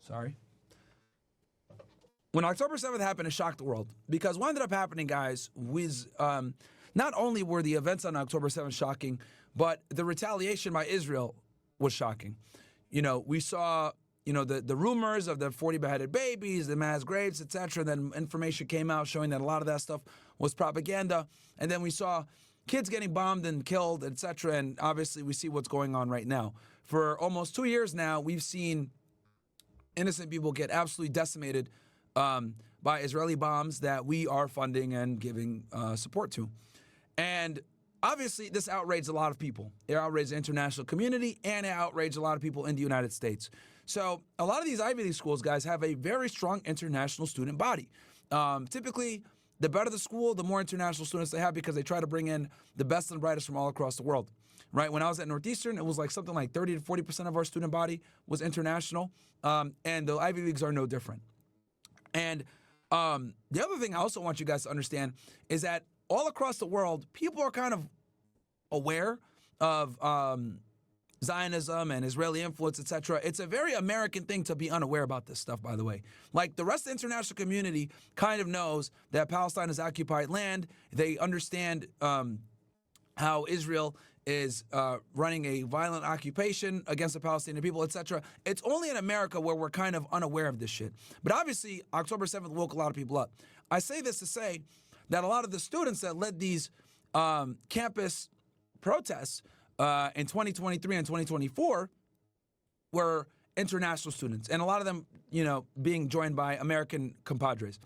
Sorry. When October 7th happened, it shocked the world. Because what ended up happening, guys, was not only were the events on October 7th shocking, but the retaliation by Israel was shocking. You know, we saw, you know, the rumors of the 40 beheaded babies, the mass graves, etc. Then information came out showing that a lot of that stuff was propaganda. And then we saw kids getting bombed and killed, etc. And obviously we see what's going on right now. For almost 2 years now, we've seen innocent people get absolutely decimated by Israeli bombs that we are funding and giving support to. And obviously, this outraged a lot of people. It outraged the international community, and it outraged a lot of people in the United States. So a lot of these Ivy League schools, guys, have a very strong international student body. Typically, the better the school, the more international students they have because they try to bring in the best and brightest from all across the world. Right? When I was at Northeastern, it was like something like 30 to 40% of our student body was international, and the Ivy Leagues are no different. And the other thing I also want you guys to understand is that all across the world, people are kind of aware of Zionism and Israeli influence, etc. It's a very American thing to be unaware about this stuff, by the way. Like, the rest of the international community kind of knows that Palestine is occupied land. They understand how Israel is running a violent occupation against the Palestinian people, etc. It's only in America where we're kind of unaware of this shit. But obviously, October 7th woke a lot of people up. I say this to say that a lot of the students that led these campus protests in 2023 and 2024 were international students, and a lot of them, you know, being joined by American compadres.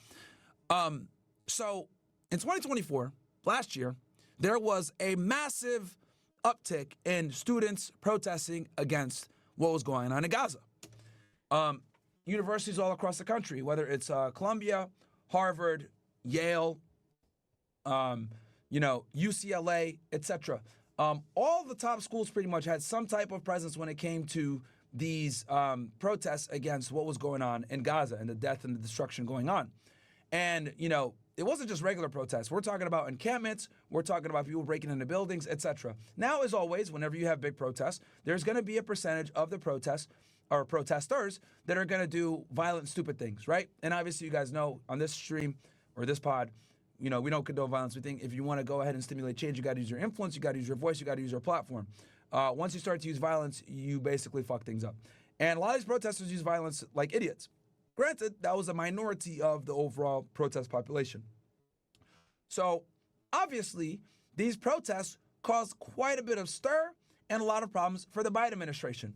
So in 2024, last year, there was a massive uptick in students protesting against what was going on in Gaza. Universities all across the country, whether it's Columbia, Harvard, Yale, you know, UCLA, etc. All the top schools pretty much had some type of presence when it came to these protests against what was going on in Gaza and the death and the destruction going on. And, you know, it wasn't just regular protests. We're talking about encampments. We're talking about people breaking into buildings, etc. Now, as always, whenever you have big protests, there's going to be a percentage of the protests or protesters that are going to do violent, stupid things, right? And obviously, you guys know on this stream or this pod, you know, we don't condone violence. We think if you want to go ahead and stimulate change, you got to use your influence, you got to use your voice, you got to use your platform. Once you start to use violence, you basically fuck things up. And a lot of these protesters use violence like idiots. Granted, that was a minority of the overall protest population. So, obviously, these protests caused quite a bit of stir and a lot of problems for the Biden administration.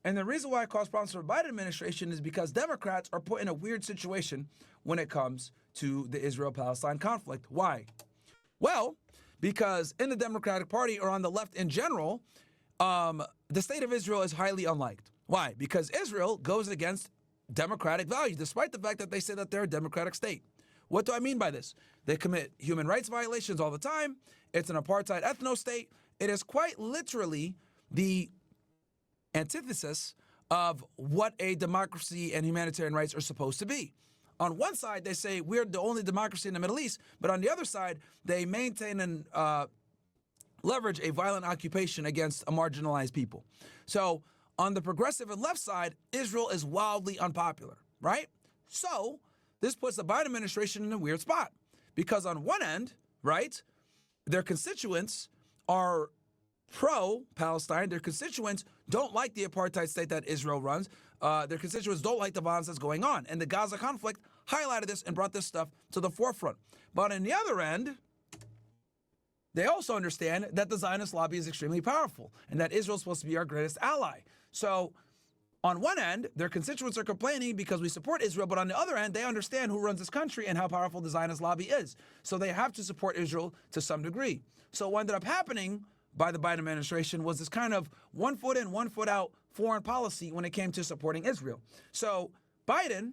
And the reason why it caused problems for the Biden administration is because Democrats are put in a weird situation when it comes to the Israel-Palestine conflict. Why? Well, because in the Democratic Party or on the left in general, the state of Israel is highly unliked. Why? Because Israel goes against democratic values, despite the fact that they say that they're a democratic state. What do I mean by this? They commit human rights violations all the time. It's an apartheid ethno-state. It is quite literally the antithesis of what a democracy and humanitarian rights are supposed to be. On one side, they say we're the only democracy in the Middle East, but on the other side, they maintain and leverage a violent occupation against a marginalized people. So on the progressive and left side, Israel is wildly unpopular, right? So this puts the Biden administration in a weird spot because on one end, right, their constituents are pro-Palestine. Their constituents don't like the apartheid state that Israel runs. Their constituents don't like the violence that's going on. And the Gaza conflict highlighted this and brought this stuff to the forefront. But on the other end, they also understand that the Zionist lobby is extremely powerful and that Israel is supposed to be our greatest ally. So on one end, their constituents are complaining because we support Israel, but on the other end, they understand who runs this country and how powerful the Zionist lobby is. So they have to support Israel to some degree. So what ended up happening by the Biden administration was this kind of 1 foot in, 1 foot out foreign policy when it came to supporting Israel. So Biden,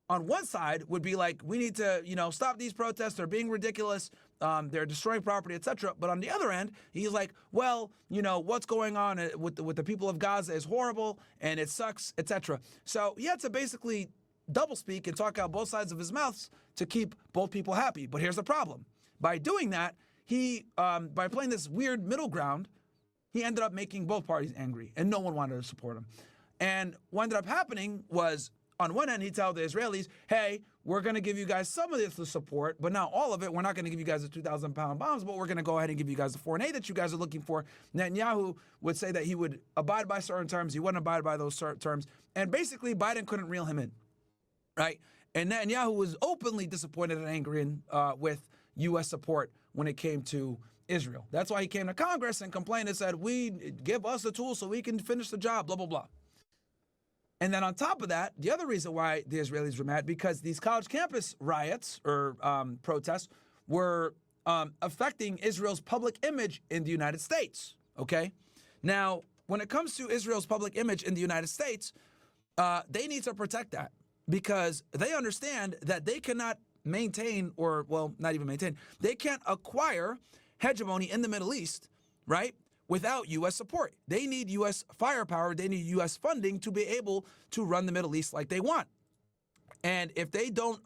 on one side, would be like, we need to, stop these protests. They're being ridiculous. They're destroying property, etc. But on the other end, he's like, well, what's going on with the people of Gaza is horrible and it sucks, etc. So he had to basically doublespeak and talk out both sides of his mouths to keep both people happy. But here's the problem. By doing that, he, by playing this weird middle ground, he ended up making both parties angry and no one wanted to support him. And what ended up happening was, on one hand, he told the Israelis, hey, we're going to give you guys some of this support, but not all of it. We're not going to give you guys the 2,000-pound bombs, but we're going to go ahead and give you guys the foreign aid that you guys are looking for. Netanyahu would say that he would abide by certain terms. He wouldn't abide by those certain terms. And basically, Biden couldn't reel him in, right? And Netanyahu was openly disappointed and angry with U.S. support when it came to Israel. That's why he came to Congress and complained and said, give us the tools so we can finish the job, blah, blah, blah. And then on top of that, the other reason why the Israelis were mad, because these college campus riots or protests were affecting Israel's public image in the United States, okay? Now, when it comes to Israel's public image in the United States, they need to protect that because they understand that they cannot maintain not even maintain, they can't acquire hegemony in the Middle East, right, without U.S. support. They need U.S. firepower. They need U.S. funding to be able to run the Middle East like they want. And if they don't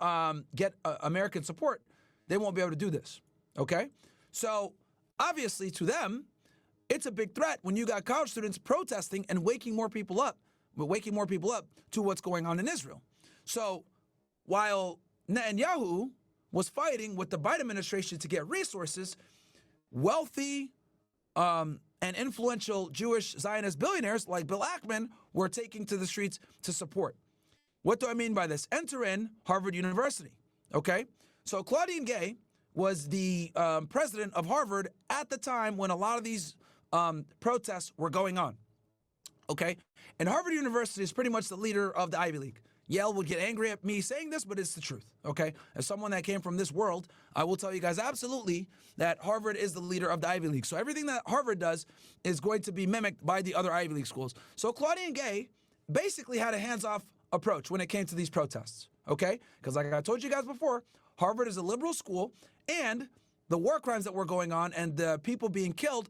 get American support, they won't be able to do this, okay? So obviously to them, it's a big threat when you got college students protesting and waking more people up to what's going on in Israel. So while Netanyahu was fighting with the Biden administration to get resources, wealthy and influential Jewish Zionist billionaires like Bill Ackman were taking to the streets to support. What do I mean by this? Enter in Harvard University, okay? So Claudine Gay was the president of Harvard at the time when a lot of these protests were going on, okay? And Harvard University is pretty much the leader of the Ivy League. Yale would get angry at me saying this, but it's the truth, okay? As someone that came from this world, I will tell you guys absolutely that Harvard is the leader of the Ivy League. So everything that Harvard does is going to be mimicked by the other Ivy League schools. So Claudine Gay basically had a hands-off approach when it came to these protests, okay? Because like I told you guys before, Harvard is a liberal school, and the war crimes that were going on and the people being killed,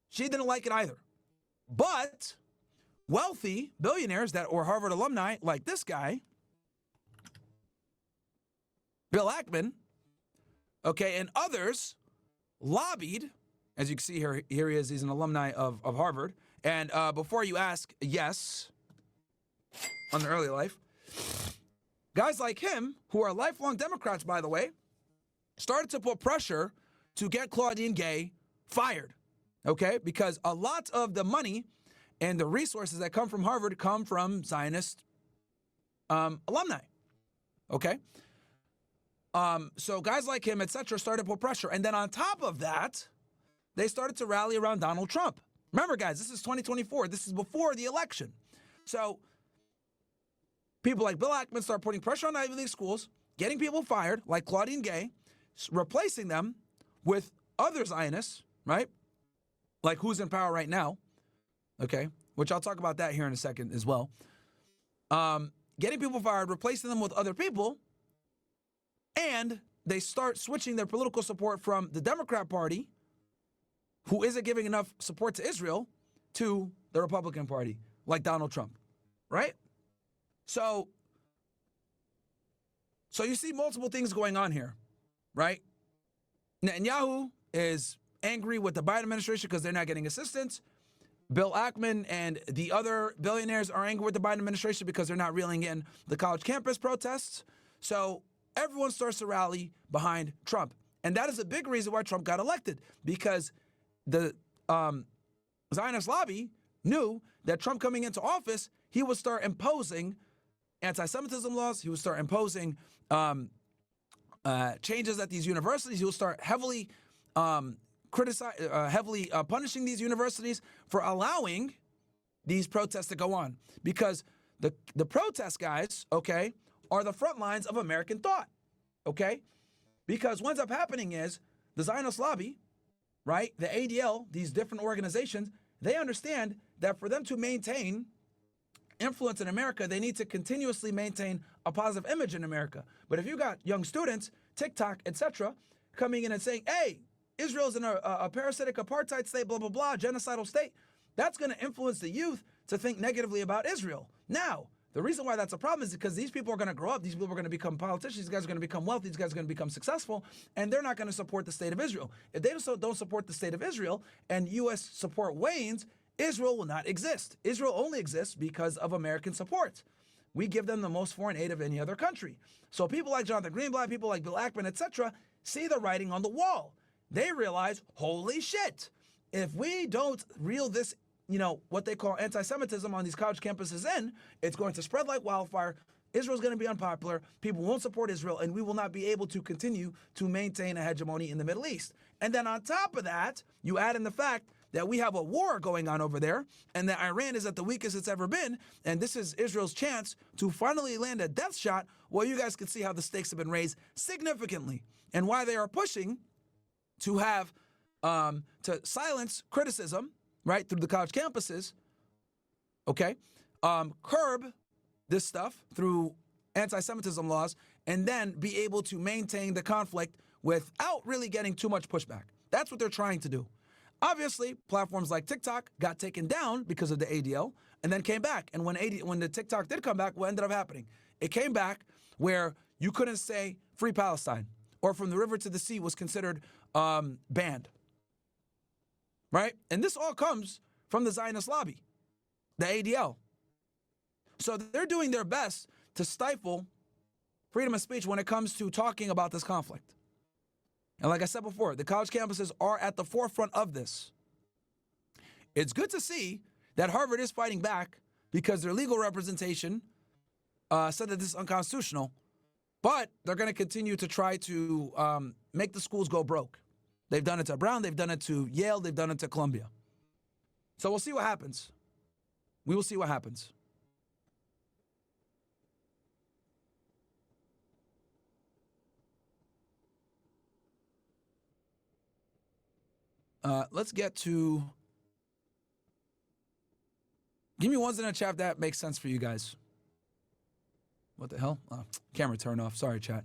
she didn't like it either. But wealthy billionaires that were Harvard alumni, like this guy, Bill Ackman, okay, and others lobbied, as you can see here he is, he's an alumni of Harvard. And before you ask, yes, on the early life, guys like him, who are lifelong Democrats, by the way, started to put pressure to get Claudine Gay fired, okay, because a lot of the money and the resources that come from Harvard come from Zionist alumni, okay? So guys like him, et cetera, started to put pressure. And then on top of that, they started to rally around Donald Trump. Remember, guys, this is 2024. This is before the election. So people like Bill Ackman start putting pressure on Ivy League schools, getting people fired, like Claudine Gay, replacing them with other Zionists, right? Like who's in power right now, okay? Which I'll talk about that here in a second as well. Getting people fired, replacing them with other people, and they start switching their political support from the Democrat Party, who isn't giving enough support to Israel, to the Republican Party, like Donald Trump, right? So you see multiple things going on here, right? Netanyahu is angry with the Biden administration because they're not getting assistance. Bill Ackman and the other billionaires are angry with the Biden administration because they're not reeling in the college campus protests. So everyone starts to rally behind Trump. And that is a big reason why Trump got elected, because the Zionist lobby knew that Trump coming into office, he would start imposing anti-Semitism laws. He would start imposing changes at these universities. He will start heavily punishing these universities for allowing these protests to go on, because the protest guys, okay, are the front lines of American thought, okay? Because what ends up happening is the Zionist lobby, right, the ADL, these different organizations, they understand that for them to maintain influence in America, they need to continuously maintain a positive image in America. But if you got young students, TikTok, etc., coming in and saying, hey, Israel's in a parasitic apartheid state, blah, blah, blah, genocidal state, that's going to influence the youth to think negatively about Israel. Now, the reason why that's a problem is because these people are going to grow up, these people are going to become politicians, these guys are going to become wealthy, these guys are going to become successful, and they're not going to support the state of Israel. If they don't support the state of Israel and U.S. support wanes, Israel will not exist. Israel only exists because of American support. We give them the most foreign aid of any other country. So people like Jonathan Greenblatt, people like Bill Ackman, etc., see the writing on the wall. They realize, holy shit, if we don't reel this, what they call anti-Semitism on these college campuses in, it's going to spread like wildfire. Israel's going to be unpopular. People won't support Israel, and we will not be able to continue to maintain a hegemony in the Middle East. And then on top of that, you add in the fact that we have a war going on over there, and that Iran is at the weakest it's ever been, and this is Israel's chance to finally land a death shot. Well, you guys can see how the stakes have been raised significantly, and why they are pushing to have to silence criticism, right, through the college campuses, okay, curb this stuff through anti-Semitism laws, and then be able to maintain the conflict without really getting too much pushback. That's what they're trying to do. Obviously, platforms like TikTok got taken down because of the ADL and then came back. And when the TikTok did come back, what ended up happening? It came back where you couldn't say Free Palestine or From the River to the Sea was considered banned, right? And this all comes from the Zionist lobby, the ADL. So they're doing their best to stifle freedom of speech when it comes to talking about this conflict. And like I said before, the college campuses are at the forefront of this. It's good to see that Harvard is fighting back because their legal representation said that this is unconstitutional, but they're going to continue to try to make the schools go broke. They've done it to Brown, they've done it to Yale, they've done it to Columbia. So we'll see what happens. We will see what happens. Let's get to... Give me ones in the chat that makes sense for you guys. What the hell? Camera turn off. Sorry, chat.